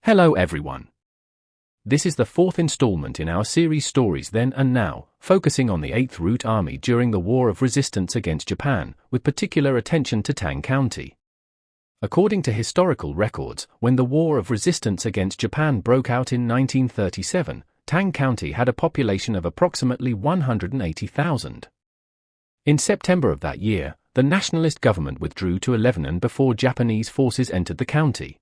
Hello everyone. This is the fourth installment in our series Stories Then and Now, focusing on the 8th Route Army during the War of Resistance against Japan, with particular attention to Tang County. According to historical records, when the War of Resistance against Japan broke out in 1937, Tang County had a population of approximately 180,000. In September of that year, the nationalist government withdrew to Lebanon before Japanese forces entered the county.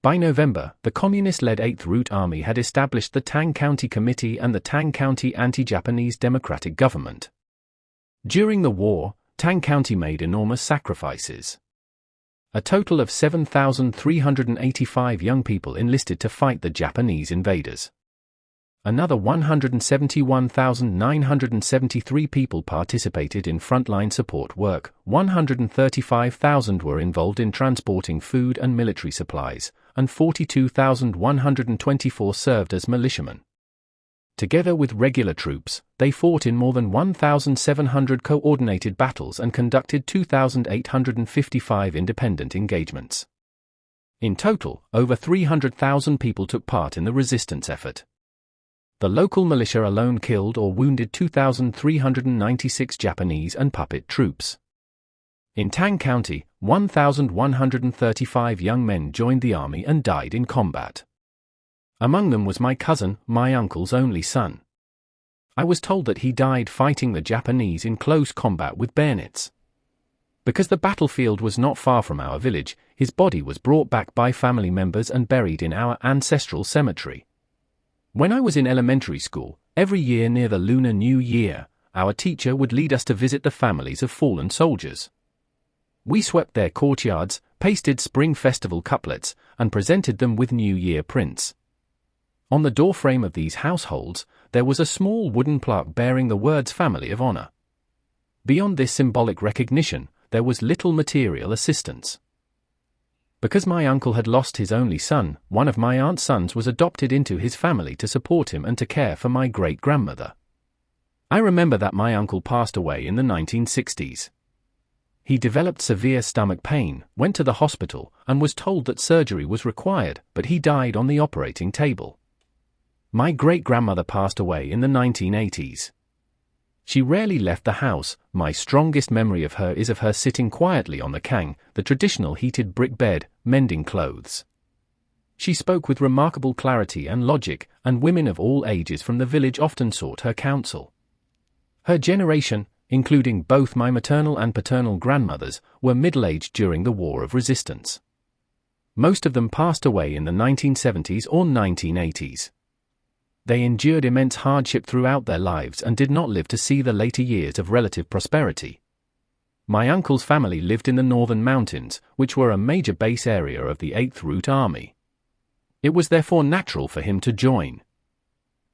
By November, the communist-led 8th Route Army had established the Tang County Committee and the Tang County Anti-Japanese Democratic Government. During the war, Tang County made enormous sacrifices. A total of 7,385 young people enlisted to fight the Japanese invaders. Another 171,973 people participated in frontline support work, 135,000 were involved in transporting food and military supplies, and 42,124 served as militiamen. Together with regular troops, they fought in more than 1,700 coordinated battles and conducted 2,855 independent engagements. In total, over 300,000 people took part in the resistance effort. The local militia alone killed or wounded 2,396 Japanese and puppet troops. In Tang County, 1,135 young men joined the army and died in combat. Among them was my cousin, my uncle's only son. I was told that he died fighting the Japanese in close combat with bayonets. Because the battlefield was not far from our village, his body was brought back by family members and buried in our ancestral cemetery. When I was in elementary school, every year near the Lunar New Year, our teacher would lead us to visit the families of fallen soldiers. We swept their courtyards, pasted Spring Festival couplets, and presented them with New Year prints. On the doorframe of these households, there was a small wooden plaque bearing the words Family of Honor. Beyond this symbolic recognition, there was little material assistance. Because my uncle had lost his only son, one of my aunt's sons was adopted into his family to support him and to care for my great-grandmother. I remember that my uncle passed away in the 1960s. He developed severe stomach pain, went to the hospital, and was told that surgery was required, but he died on the operating table. My great-grandmother passed away in the 1980s. She rarely left the house. My strongest memory of her is of her sitting quietly on the kang, the traditional heated brick bed, mending clothes. She spoke with remarkable clarity and logic, and women of all ages from the village often sought her counsel. Her generation, including both my maternal and paternal grandmothers, were middle-aged during the War of Resistance. Most of them passed away in the 1970s or 1980s. They endured immense hardship throughout their lives and did not live to see the later years of relative prosperity. My uncle's family lived in the northern mountains, which were a major base area of the 8th Route Army. It was therefore natural for him to join.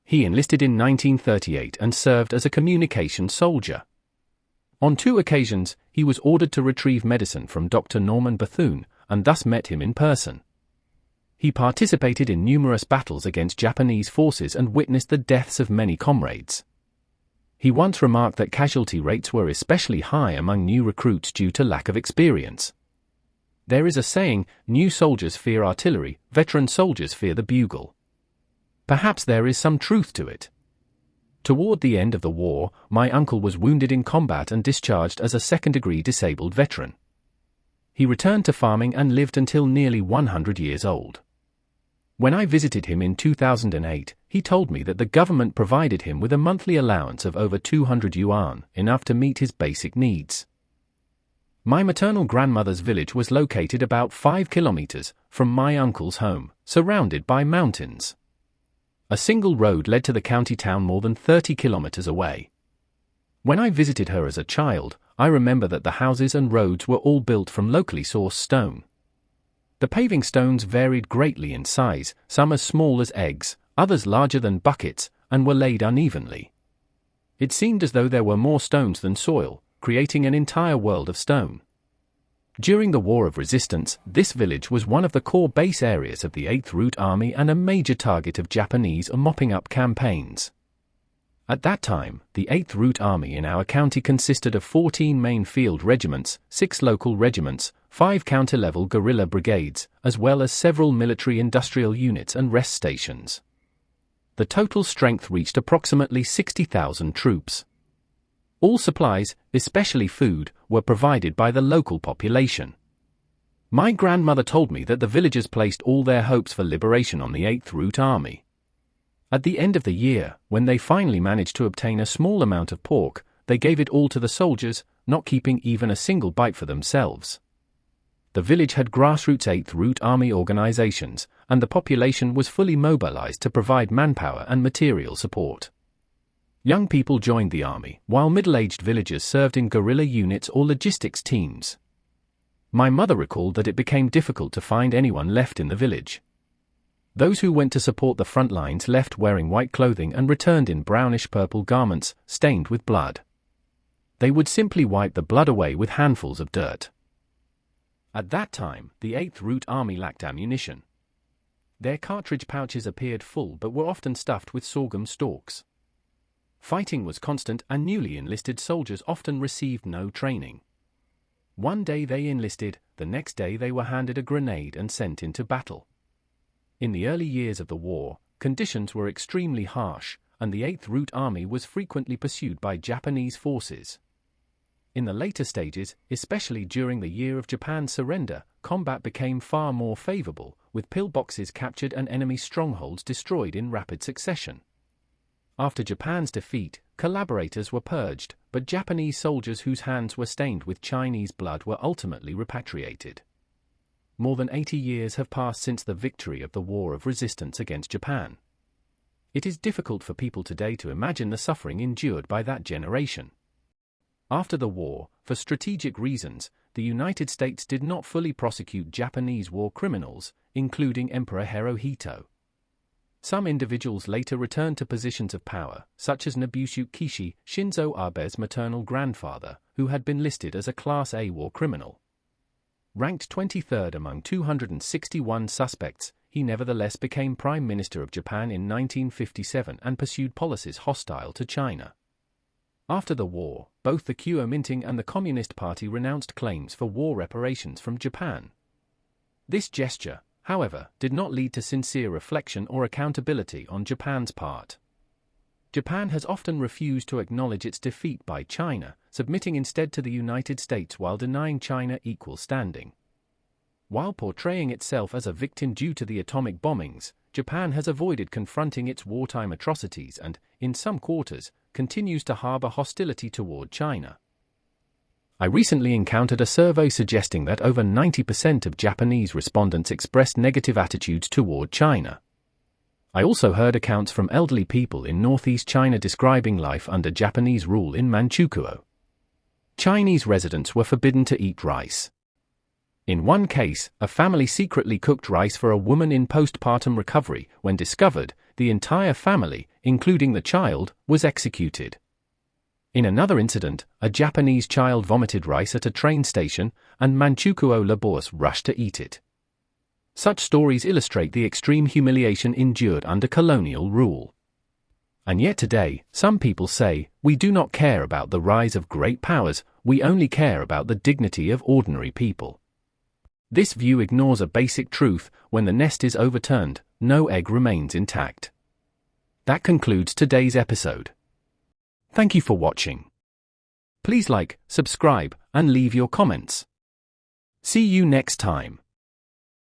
He enlisted in 1938 and served as a communication soldier. On 2 occasions, he was ordered to retrieve medicine from Dr. Norman Bethune, and thus met him in person. He participated in numerous battles against Japanese forces and witnessed the deaths of many comrades. He once remarked that casualty rates were especially high among new recruits due to lack of experience. There is a saying, new soldiers fear artillery, veteran soldiers fear the bugle. Perhaps there is some truth to it. Toward the end of the war, my uncle was wounded in combat and discharged as a second-degree disabled veteran. He returned to farming and lived until nearly 100 years old. When I visited him in 2008, he told me that the government provided him with a monthly allowance of over 200 yuan, enough to meet his basic needs. My maternal grandmother's village was located about 5 kilometers from my uncle's home, surrounded by mountains. A single road led to the county town more than 30 kilometers away. When I visited her as a child, I remember that the houses and roads were all built from locally sourced stone. The paving stones varied greatly in size, some as small as eggs, others larger than buckets, and were laid unevenly. It seemed as though there were more stones than soil, creating an entire world of stone. During the War of Resistance, this village was one of the core base areas of the 8th Route Army and a major target of Japanese mopping-up campaigns. At that time, the 8th Route Army in our county consisted of 14 main field regiments, 6 local regiments, 5 counter-level guerrilla brigades, as well as several military-industrial units and rest stations. The total strength reached approximately 60,000 troops. All supplies, especially food, were provided by the local population. My grandmother told me that the villagers placed all their hopes for liberation on the 8th Route Army. At the end of the year, when they finally managed to obtain a small amount of pork, they gave it all to the soldiers, not keeping even a single bite for themselves. The village had grassroots 8th Route Army organizations, and the population was fully mobilized to provide manpower and material support. Young people joined the army, while middle-aged villagers served in guerrilla units or logistics teams. My mother recalled that it became difficult to find anyone left in the village. Those who went to support the front lines left wearing white clothing and returned in brownish-purple garments, stained with blood. They would simply wipe the blood away with handfuls of dirt. At that time, the 8th Route Army lacked ammunition. Their cartridge pouches appeared full but were often stuffed with sorghum stalks. Fighting was constant and newly enlisted soldiers often received no training. One day they enlisted, the next day they were handed a grenade and sent into battle. In the early years of the war, conditions were extremely harsh, and the 8th Route Army was frequently pursued by Japanese forces. In the later stages, especially during the year of Japan's surrender, combat became far more favorable, with pillboxes captured and enemy strongholds destroyed in rapid succession. After Japan's defeat, collaborators were purged, but Japanese soldiers whose hands were stained with Chinese blood were ultimately repatriated. More than 80 years have passed since the victory of the War of Resistance against Japan. It is difficult for people today to imagine the suffering endured by that generation. After the war, for strategic reasons, the United States did not fully prosecute Japanese war criminals, including Emperor Hirohito. Some individuals later returned to positions of power, such as Nobusuke Kishi, Shinzo Abe's maternal grandfather, who had been listed as a Class A war criminal. Ranked 23rd among 261 suspects, he nevertheless became Prime Minister of Japan in 1957 and pursued policies hostile to China. After the war, both the Kuomintang and the Communist Party renounced claims for war reparations from Japan. This gesture, however, did not lead to sincere reflection or accountability on Japan's part. Japan has often refused to acknowledge its defeat by China, submitting instead to the United States while denying China equal standing. While portraying itself as a victim due to the atomic bombings, Japan has avoided confronting its wartime atrocities and, in some quarters, continues to harbor hostility toward China. I recently encountered a survey suggesting that over 90% of Japanese respondents expressed negative attitudes toward China. I also heard accounts from elderly people in northeast China describing life under Japanese rule in Manchukuo. Chinese residents were forbidden to eat rice. In one case, a family secretly cooked rice for a woman in postpartum recovery. When discovered, the entire family, including the child, was executed. In another incident, a Japanese child vomited rice at a train station, and Manchukuo laborers rushed to eat it. Such stories illustrate the extreme humiliation endured under colonial rule. And yet today, some people say, we do not care about the rise of great powers, we only care about the dignity of ordinary people. This view ignores a basic truth: when the nest is overturned, no egg remains intact. That concludes today's episode. Thank you for watching. Please like, subscribe, and leave your comments. See you next time.